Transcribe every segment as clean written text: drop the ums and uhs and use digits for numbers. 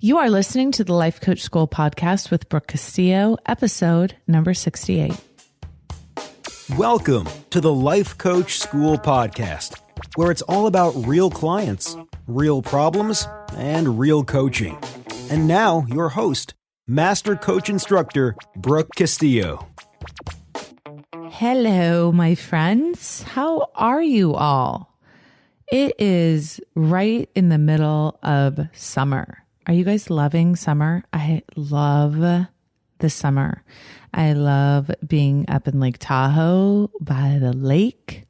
You are listening to the Life Coach School podcast with Brooke Castillo, episode number 68. Welcome to the Life Coach School podcast, where it's all about real clients, real problems, and real coaching. And now, your host, Master Coach Instructor, Brooke Castillo. Hello, my friends. How are you all? It is right in the middle of summer. Are you guys loving summer? I love the summer. I love being up in Lake Tahoe by the lake.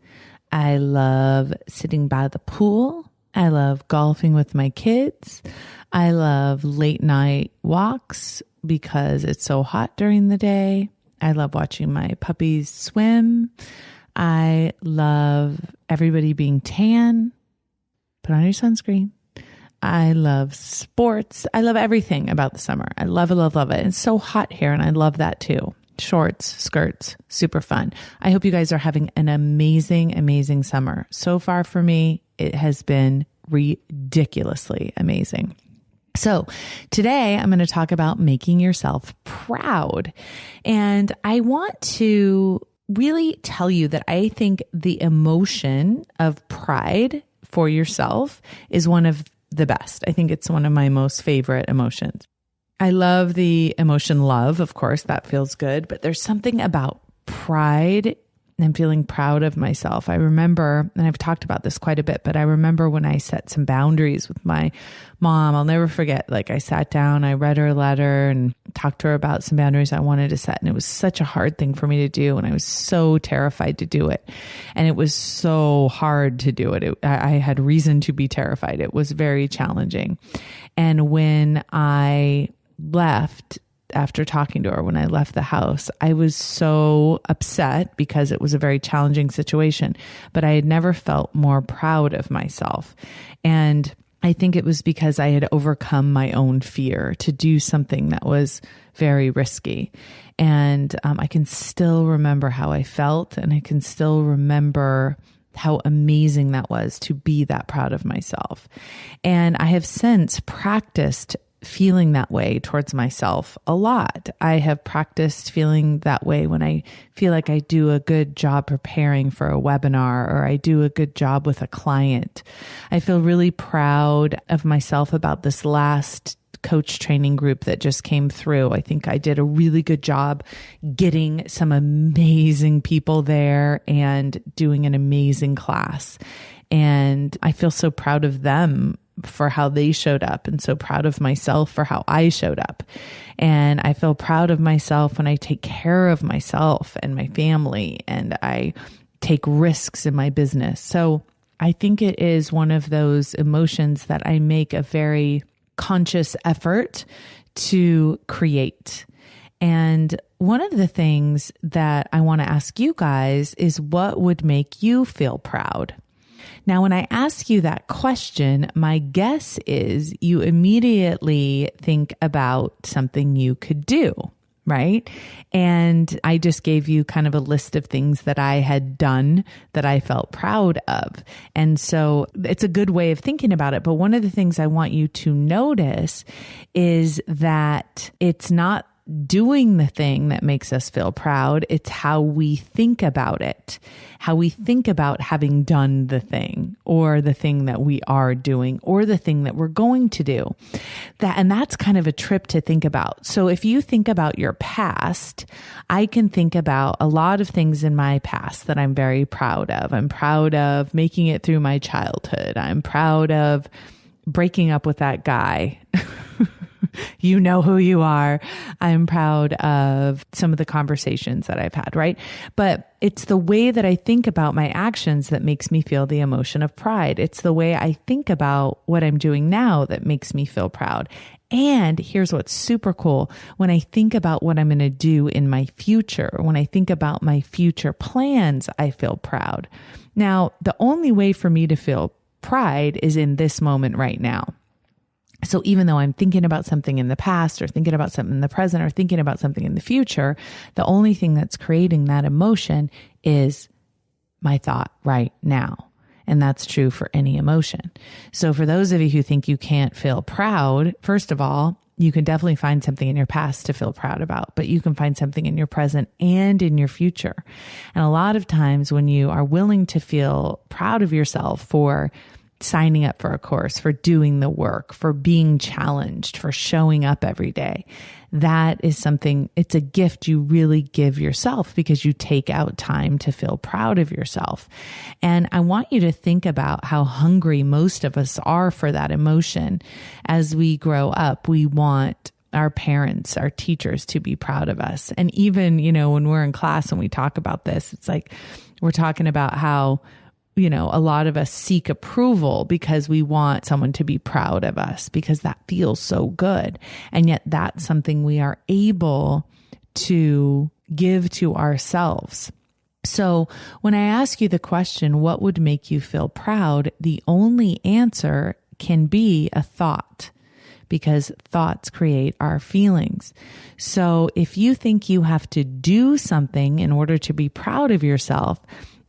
I love sitting by the pool. I love golfing with my kids. I love late night walks because it's so hot during the day. I love watching my puppies swim. I love everybody being tan. Put on your sunscreen. I love sports. I love everything about the summer. I love it, love, love it. It's so hot here and I love that too. Shorts, skirts, super fun. I hope you guys are having an amazing, amazing summer. So far for me, it has been ridiculously amazing. So today I'm going to talk about making yourself proud. And I want to really tell you that I think the emotion of pride for yourself is one of the best. I think it's one of my most favorite emotions. I love the emotion love, of course, that feels good, but there's something about pride and feeling proud of myself. I remember, and I've talked about this quite a bit, but I remember when I set some boundaries with my mom. I'll never forget, like I sat down, I read her letter and talked to her about some boundaries I wanted to set. And it was such a hard thing for me to do. And I was so terrified to do it. And it was so hard to do it. I had reason to be terrified. It was very challenging. And when I left, after talking to her, when I left the house, I was so upset because it was a very challenging situation, but I had never felt more proud of myself. And I think it was because I had overcome my own fear to do something that was very risky. And I can still remember how I felt, and I can still remember how amazing that was to be that proud of myself. And I have since practiced feeling that way towards myself a lot. I have practiced feeling that way when I feel like I do a good job preparing for a webinar or I do a good job with a client. I feel really proud of myself about this last coach training group that just came through. I think I did a really good job getting some amazing people there and doing an amazing class. And I feel so proud of them for how they showed up, and so proud of myself for how I showed up. And I feel proud of myself when I take care of myself and my family, and I take risks in my business. So I think it is one of those emotions that I make a very conscious effort to create. And one of the things that I want to ask you guys is, what would make you feel proud? Now, when I ask you that question, my guess is you immediately think about something you could do, right? And I just gave you kind of a list of things that I had done that I felt proud of. And so it's a good way of thinking about it. But one of the things I want you to notice is that it's not doing the thing that makes us feel proud. It's how we think about it, how we think about having done the thing or the thing that we are doing or the thing that we're going to do. And that's kind of a trip to think about. So if you think about your past, I can think about a lot of things in my past that I'm very proud of. I'm proud of making it through my childhood. I'm proud of breaking up with that guy. You know who you are. I'm proud of some of the conversations that I've had, right? But it's the way that I think about my actions that makes me feel the emotion of pride. It's the way I think about what I'm doing now that makes me feel proud. And here's what's super cool. When I think about what I'm going to do in my future, when I think about my future plans, I feel proud. Now, the only way for me to feel pride is in this moment right now. So even though I'm thinking about something in the past or thinking about something in the present or thinking about something in the future, the only thing that's creating that emotion is my thought right now. And that's true for any emotion. So for those of you who think you can't feel proud, first of all, you can definitely find something in your past to feel proud about, but you can find something in your present and in your future. And a lot of times when you are willing to feel proud of yourself for signing up for a course, for doing the work, for being challenged, for showing up every day, that is something, it's a gift you really give yourself because you take out time to feel proud of yourself. And I want you to think about how hungry most of us are for that emotion. As we grow up, we want our parents, our teachers to be proud of us. And even, when we're in class and we talk about this, it's like we're talking about how a lot of us seek approval because we want someone to be proud of us because that feels so good. And yet that's something we are able to give to ourselves. So when I ask you the question, what would make you feel proud? The only answer can be a thought, because thoughts create our feelings. So if you think you have to do something in order to be proud of yourself,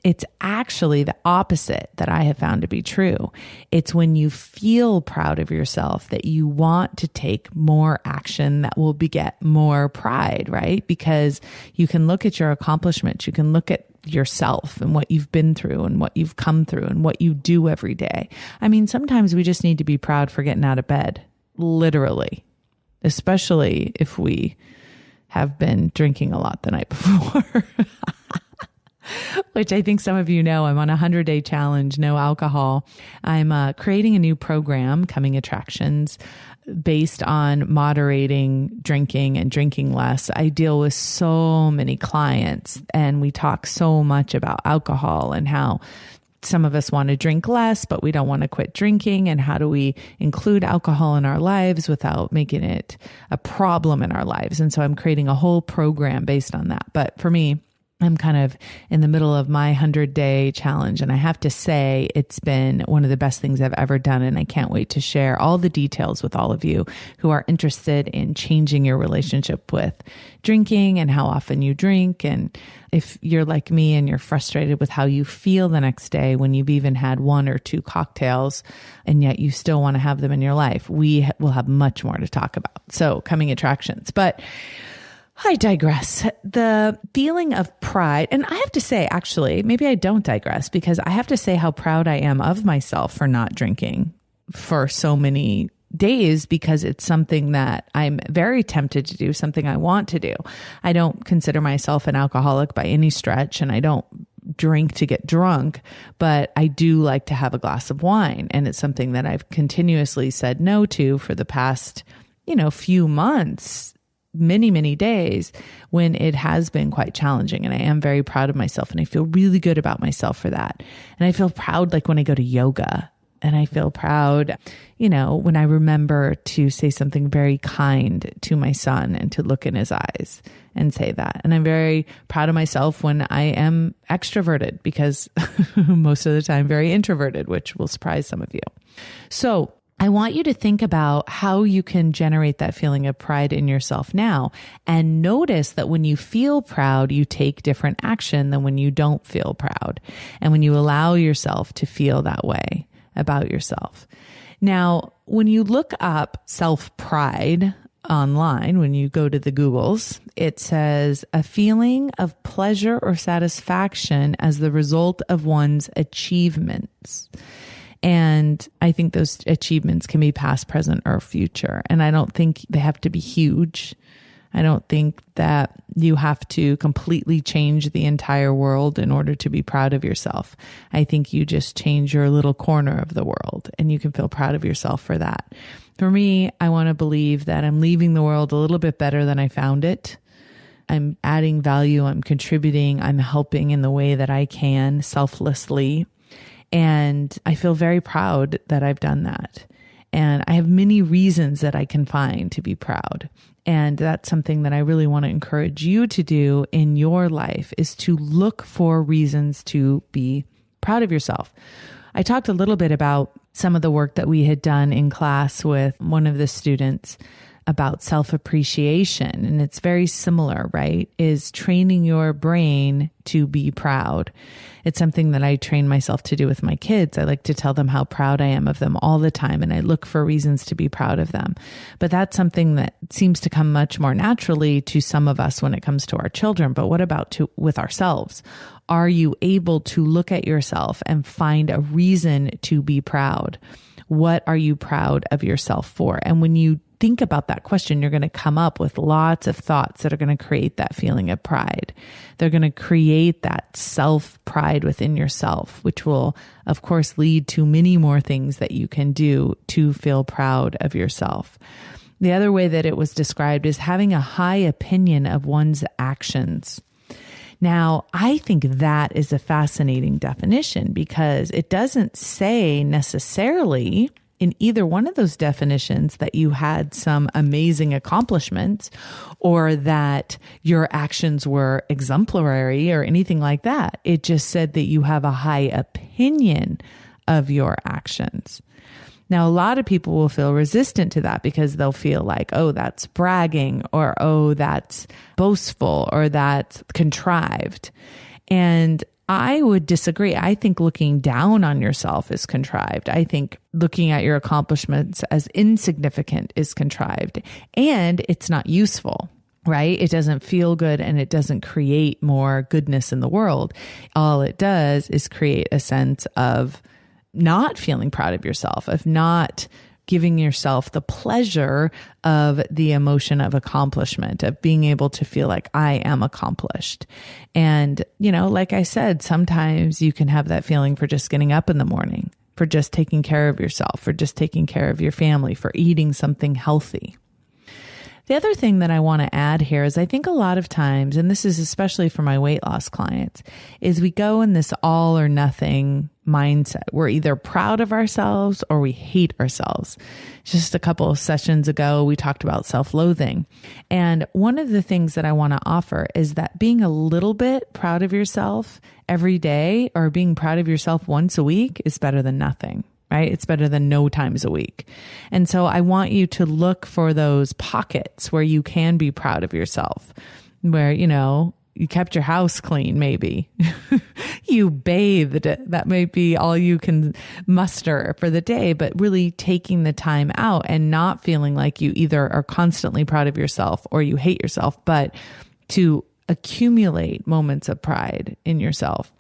it's actually the opposite that I have found to be true. It's when you feel proud of yourself that you want to take more action that will beget more pride, right? Because you can look at your accomplishments, you can look at yourself and what you've been through and what you've come through and what you do every day. I mean, sometimes we just need to be proud for getting out of bed, literally, especially if we have been drinking a lot the night before. Which I think some of you know, I'm on a 100-day challenge, no alcohol. I'm creating a new program, Coming Attractions, based on moderating drinking and drinking less. I deal with so many clients and we talk so much about alcohol and how some of us want to drink less, but we don't want to quit drinking. And how do we include alcohol in our lives without making it a problem in our lives? And so I'm creating a whole program based on that. But for me, I'm kind of in the middle of my 100-day challenge. And I have to say, it's been one of the best things I've ever done. And I can't wait to share all the details with all of you who are interested in changing your relationship with drinking and how often you drink. And if you're like me and you're frustrated with how you feel the next day when you've even had 1 or 2 cocktails and yet you still want to have them in your life, we will have much more to talk about. So Coming Attractions. But I digress. The feeling of pride, and I have to say, actually, maybe I don't digress because I have to say how proud I am of myself for not drinking for so many days because it's something that I'm very tempted to do, something I want to do. I don't consider myself an alcoholic by any stretch, and I don't drink to get drunk, but I do like to have a glass of wine. And it's something that I've continuously said no to for the past, few months. Many days when it has been quite challenging. And I am very proud of myself and I feel really good about myself for that. And I feel proud like when I go to yoga, and I feel proud, when I remember to say something very kind to my son and to look in his eyes and say that. And I'm very proud of myself when I am extroverted because most of the time very introverted, which will surprise some of you. So I want you to think about how you can generate that feeling of pride in yourself now, and notice that when you feel proud, you take different action than when you don't feel proud and when you allow yourself to feel that way about yourself. Now, when you look up self-pride online, when you go to the Googles, it says a feeling of pleasure or satisfaction as the result of one's achievements. And I think those achievements can be past, present, or future. And I don't think they have to be huge. I don't think that you have to completely change the entire world in order to be proud of yourself. I think you just change your little corner of the world and you can feel proud of yourself for that. For me, I want to believe that I'm leaving the world a little bit better than I found it. I'm adding value. I'm contributing. I'm helping in the way that I can selflessly. And I feel very proud that I've done that. And I have many reasons that I can find to be proud. And that's something that I really want to encourage you to do in your life, is to look for reasons to be proud of yourself. I talked a little bit about some of the work that we had done in class with one of the students about self-appreciation, and it's very similar, right? Is training your brain to be proud. It's something that I train myself to do with my kids. I like to tell them how proud I am of them all the time, and I look for reasons to be proud of them. But that's something that seems to come much more naturally to some of us when it comes to our children. But what about with ourselves? Are you able to look at yourself and find a reason to be proud? What are you proud of yourself for? And when you think about that question, you're going to come up with lots of thoughts that are going to create that feeling of pride. They're going to create that self-pride within yourself, which will, of course, lead to many more things that you can do to feel proud of yourself. The other way that it was described is having a high opinion of one's actions. Now, I think that is a fascinating definition because it doesn't say necessarily in either one of those definitions that you had some amazing accomplishments or that your actions were exemplary or anything like that. It just said that you have a high opinion of your actions. Now, a lot of people will feel resistant to that because they'll feel like, oh, that's bragging, or, oh, that's boastful, or that's contrived. And I would disagree. I think looking down on yourself is contrived. I think looking at your accomplishments as insignificant is contrived, and it's not useful. Right? It doesn't feel good and it doesn't create more goodness in the world. All it does is create a sense of not feeling proud of yourself, of not giving yourself the pleasure of the emotion of accomplishment, of being able to feel like I am accomplished. And, like I said, sometimes you can have that feeling for just getting up in the morning, for just taking care of yourself, for just taking care of your family, for eating something healthy. The other thing that I want to add here is I think a lot of times, and this is especially for my weight loss clients, is we go in this all or nothing mindset. We're either proud of ourselves or we hate ourselves. Just a couple of sessions ago, we talked about self-loathing. And one of the things that I want to offer is that being a little bit proud of yourself every day or being proud of yourself once a week is better than nothing. Right? It's better than no times a week. And so I want you to look for those pockets where you can be proud of yourself, where, you kept your house clean, maybe you bathed. That might be all you can muster for the day, but really taking the time out and not feeling like you either are constantly proud of yourself or you hate yourself, but to accumulate moments of pride in yourself.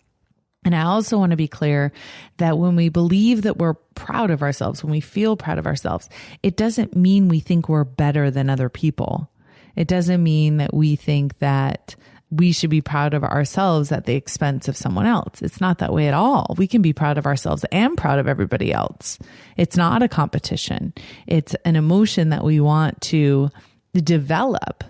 And I also want to be clear that when we believe that we're proud of ourselves, when we feel proud of ourselves, it doesn't mean we think we're better than other people. It doesn't mean that we think that we should be proud of ourselves at the expense of someone else. It's not that way at all. We can be proud of ourselves and proud of everybody else. It's not a competition. It's an emotion that we want to develop.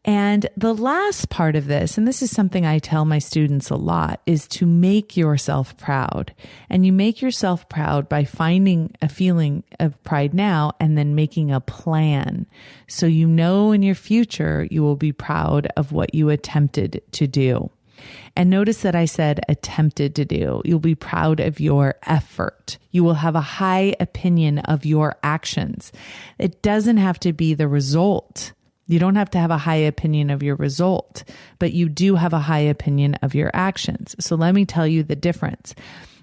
And the last part of this, and this is something I tell my students a lot, is to make yourself proud. And you make yourself proud by finding a feeling of pride now and then making a plan. So in your future, you will be proud of what you attempted to do. And notice that I said attempted to do. You'll be proud of your effort. You will have a high opinion of your actions. It doesn't have to be the result. You don't have to have a high opinion of your result, but you do have a high opinion of your actions. So let me tell you the difference.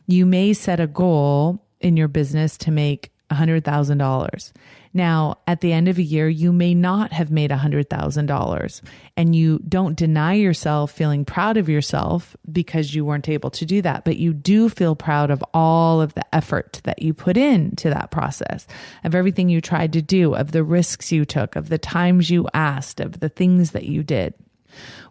You may set a goal in your business to make $100,000. Now, at the end of a year, you may not have made $100,000, and you don't deny yourself feeling proud of yourself because you weren't able to do that, but you do feel proud of all of the effort that you put into that process, of everything you tried to do, of the risks you took, of the times you asked, of the things that you did.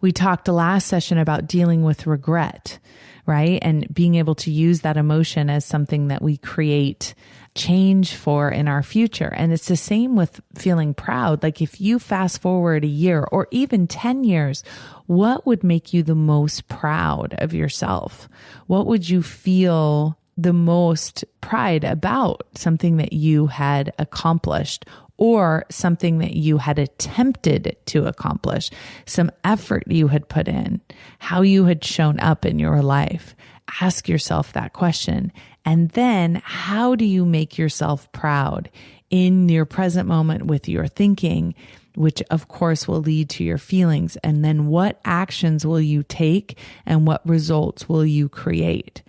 We talked last session about dealing with regret, right? And being able to use that emotion as something that we create change for in our future. And it's the same with feeling proud. Like if you fast forward a year or even 10 years, what would make you the most proud of yourself? What would you feel the most pride about? Something that you had accomplished or something that you had attempted to accomplish, some effort you had put in, how you had shown up in your life. Ask yourself that question. And then how do you make yourself proud in your present moment with your thinking, which of course will lead to your feelings. And then what actions will you take and what results will you create?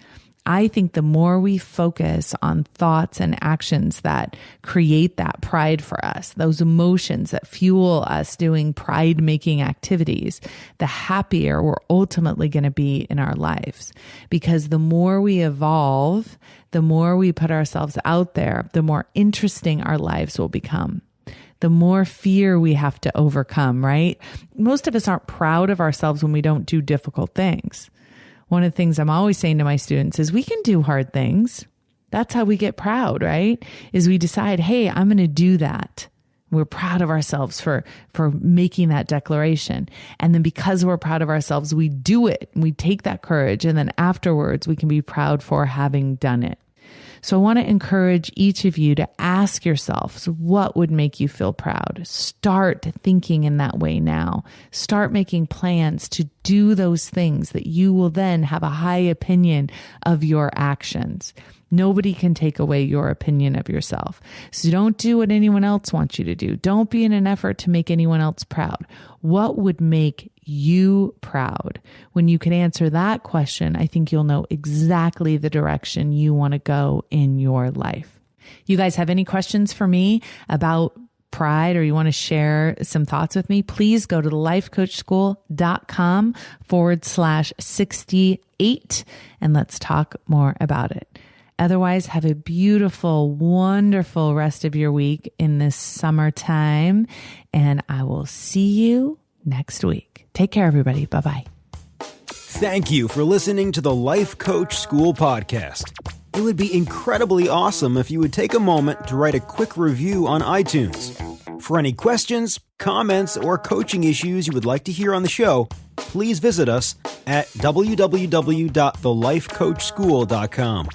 I think the more we focus on thoughts and actions that create that pride for us, those emotions that fuel us doing pride-making activities, the happier we're ultimately going to be in our lives. Because the more we evolve, the more we put ourselves out there, the more interesting our lives will become. The more fear we have to overcome, right? Most of us aren't proud of ourselves when we don't do difficult things. One of the things I'm always saying to my students is we can do hard things. That's how we get proud, right? Is we decide, hey, I'm going to do that. We're proud of ourselves for making that declaration. And then because we're proud of ourselves, we do it. We take that courage. And then afterwards, we can be proud for having done it. So I want to encourage each of you to ask yourselves, what would make you feel proud? Start thinking in that way now. Start making plans to do those things that you will then have a high opinion of your actions. Nobody can take away your opinion of yourself. So don't do what anyone else wants you to do. Don't be in an effort to make anyone else proud. What would make you proud? When you can answer that question, I think you'll know exactly the direction you want to go in your life. You guys have any questions for me about pride, or you want to share some thoughts with me, please go to thelifecoachschool.com/68 and let's talk more about it. Otherwise, have a beautiful, wonderful rest of your week in this summertime, and I will see you next week. Take care, everybody. Bye-bye. Thank you for listening to the Life Coach School podcast. It would be incredibly awesome if you would take a moment to write a quick review on iTunes. For any questions, comments, or coaching issues you would like to hear on the show, please visit us at www.thelifecoachschool.com.